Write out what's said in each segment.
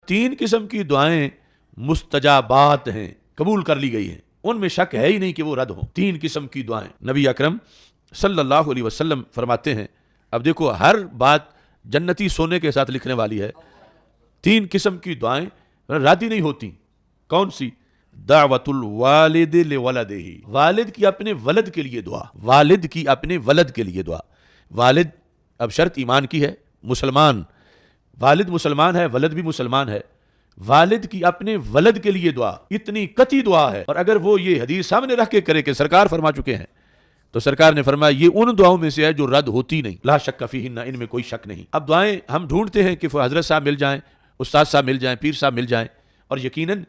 3 قسم کی دعائیں مستجابات ہیں، قبول کر لی گئی ہیں، ان میں شک ہے ہی نہیں کہ وہ رد ہوں۔ 3 قسم کی دعائیں نبی اکرم صلی اللہ علیہ وسلم فرماتے ہیں۔ اب دیکھو ہر بات جنتی سونے کے ساتھ لکھنے والی ہے۔ 3 قسم کی دعائیں رد ہی نہیں ہوتی۔ کون سی؟ دعوت الوالد لولدہ، والد کی اپنے ولد کے لیے دعا، والد کی اپنے ولد کے لیے دعا۔ والد اب شرط ایمان کی ہے، مسلمان، والد مسلمان ہے، ولد بھی مسلمان ہے، والد کی اپنے ولد کے لیے دعا اتنی قطعی دعا ہے، اور اگر وہ یہ حدیث سامنے رکھ کے کرے کہ سرکار فرما چکے ہیں، تو سرکار نے فرمایا یہ ان دعاؤں میں سے ہے جو رد ہوتی نہیں، لا شک فیہن، ان میں کوئی شک نہیں۔ اب دعائیں ہم ڈھونڈتے ہیں کہ حضرت صاحب مل جائیں، استاد صاحب مل جائیں، پیر صاحب مل جائیں، اور یقیناً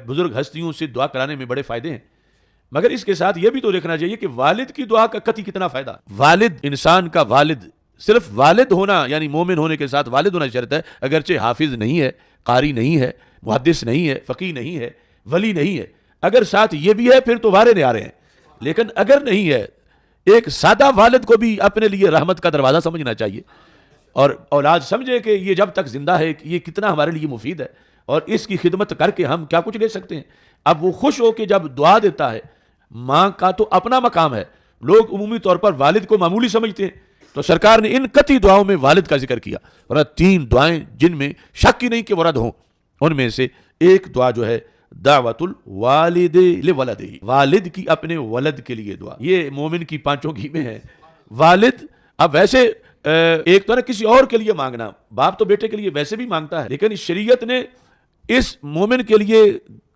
بزرگ ہستیوں سے دعا کرانے میں بڑے فائدے ہیں، مگر اس کے ساتھ یہ بھی تو دیکھنا چاہیے کہ والد کی دعا کا قطعی کتنا فائدہ۔ والد، انسان کا والد، صرف والد ہونا یعنی مومن ہونے کے ساتھ والد ہونا شرط ہے، اگرچہ حافظ نہیں ہے، قاری نہیں ہے، محدث نہیں ہے، فقیہ نہیں ہے، ولی نہیں ہے، اگر ساتھ یہ بھی ہے پھر تو وارے نیارے ہیں، لیکن اگر نہیں ہے، ایک سادہ والد کو بھی اپنے لیے رحمت کا دروازہ سمجھنا چاہیے، اور اولاد سمجھے کہ یہ جب تک زندہ ہے یہ کتنا ہمارے لیے مفید ہے، اور اس کی خدمت کر کے ہم کیا کچھ لے سکتے ہیں۔ اب وہ خوش ہو کے جب دعا دیتا ہے، ماں کا تو اپنا مقام ہے، لوگ عمومی طور پر والد کو معمولی سمجھتے ہیں، تو سرکار نے ان قطعی دعاؤں میں والد کا ذکر کیا، اور 3 دعائیں جن میں شک ہی نہیں کہ وہ رد ہوں، ان میں سے ایک دعا جو ہے دعوت الوالد لولدہ، والد کی اپنے ولد کے لیے دعا۔ یہ مومن کی 5 کی میں ہے۔ والد اب ویسے ایک تو نا کسی اور کے لیے مانگنا، باپ تو بیٹے کے لیے ویسے بھی مانگتا ہے، لیکن شریعت نے اس مومن کے لیے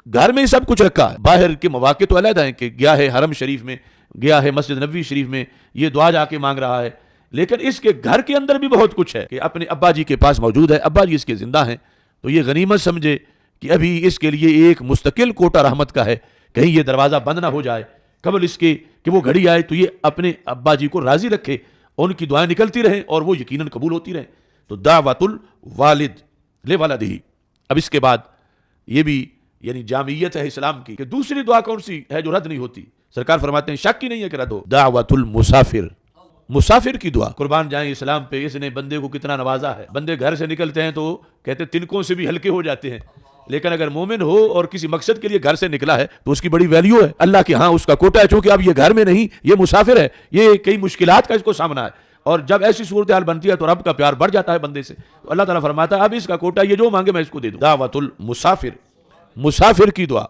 گھر میں ہی سب کچھ رکھا ہے۔ باہر کے مواقع تو علیحدہ ہیں کہ گیا ہے حرم شریف میں، گیا ہے مسجد نبوی شریف میں، یہ دعا جا کے مانگ رہا ہے، لیکن اس کے گھر کے اندر بھی بہت کچھ ہے کہ اپنے ابا جی کے پاس موجود ہے، ابا جی اس کے زندہ ہیں، تو یہ غنیمت سمجھے کہ ابھی اس کے لیے ایک مستقل کوٹا رحمت کا ہے، کہیں یہ دروازہ بند نہ ہو جائے قبل اس کے کہ وہ گھڑی آئے، تو یہ اپنے ابا جی کو راضی رکھے، ان کی دعائیں نکلتی رہیں اور وہ یقیناً قبول ہوتی رہیں۔ تو دعوت الوالد لولدہ۔ اب اس کے بعد یہ بھی یعنی جامعیت ہے اسلام کی کہ دوسری دعا کون سی ہے جو رد نہیں ہوتی؟ سرکار فرماتے ہیں شک ہی نہیں ہے کہ رد ہو، دعوت المسافر، مسافر کی دعا۔ قربان جائیں اسلام پہ، اس نے بندے کو کتنا نوازا ہے۔ بندے گھر سے نکلتے ہیں تو کہتے ہیں تنکوں سے بھی ہلکے ہو جاتے ہیں، لیکن اگر مومن ہو اور کسی مقصد کے لیے گھر سے نکلا ہے تو اس کی بڑی ویلیو ہے اللہ کے ہاں، اس کا کوٹا ہے، چونکہ اب یہ گھر میں نہیں، یہ مسافر ہے، یہ کئی مشکلات کا اس کو سامنا ہے، اور جب ایسی صورتحال بنتی ہے تو رب کا پیار بڑھ جاتا ہے بندے سے، تو اللہ تعالیٰ فرماتا ہے اب اس کا کوٹا، یہ جو مانگے میں اس کو دے دوں۔ دعوت المسافر، مسافر کی دعا۔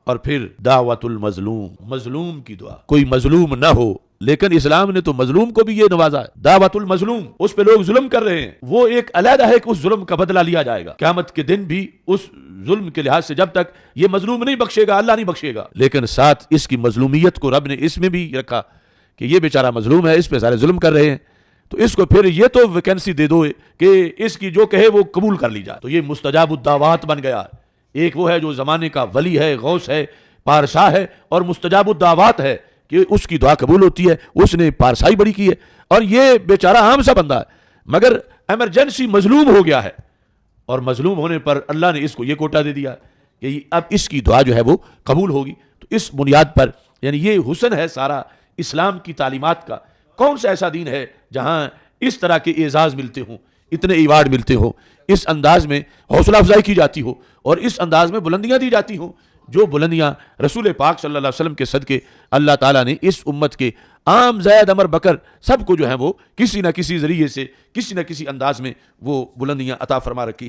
اور پھر دعوت المظلوم، مظلوم کی دعا۔ کوئی مظلوم نہ ہو، لیکن اسلام نے تو مظلوم کو بھی یہ نوازا ہے۔ دعوت المظلوم، اس پہ لوگ ظلم کر رہے ہیں، وہ ایک علیحدہ ہے کہ اس ظلم کا بدلہ لیا جائے گا قیامت کے دن بھی، اس ظلم کے لحاظ سے جب تک یہ مظلوم نہیں بخشے گا اللہ نہیں بخشے گا، لیکن ساتھ اس کی مظلومیت کو رب نے اس میں بھی رکھا کہ یہ بیچارہ مظلوم ہے، اس پہ سارے ظلم کر رہے ہیں، تو اس کو پھر یہ تو ویکینسی دے دو کہ اس کی جو کہے وہ قبول کر لی جائے، تو یہ مستجاب الدعوات بن گیا۔ ایک وہ ہے جو زمانے کا ولی ہے، غوث ہے، پارشاہ ہے، اور مستجاب الدعوات ہے کہ اس کی دعا قبول ہوتی ہے، اس نے پارسائی بڑی کی ہے، اور یہ بیچارہ عام سا بندہ ہے مگر ایمرجنسی مظلوم ہو گیا ہے، اور مظلوم ہونے پر اللہ نے اس کو یہ کوٹا دے دیا کہ اب اس کی دعا جو ہے وہ قبول ہوگی۔ تو اس بنیاد پر یعنی یہ حسن ہے سارا اسلام کی تعلیمات کا۔ کون سا ایسا دین ہے جہاں اس طرح کے اعزاز ملتے ہوں، اتنے ایوارڈ ملتے ہوں، اس انداز میں حوصلہ افزائی کی جاتی ہو، اور اس انداز میں بلندیاں دی جاتی ہوں، جو بلندیاں رسول پاک صلی اللہ علیہ وسلم کے صدقے اللہ تعالیٰ نے اس امت کے عام زید عمر بکر سب کو جو ہے وہ کسی نہ کسی ذریعے سے، کسی نہ کسی انداز میں وہ بلندیاں عطا فرما رکھی ہے۔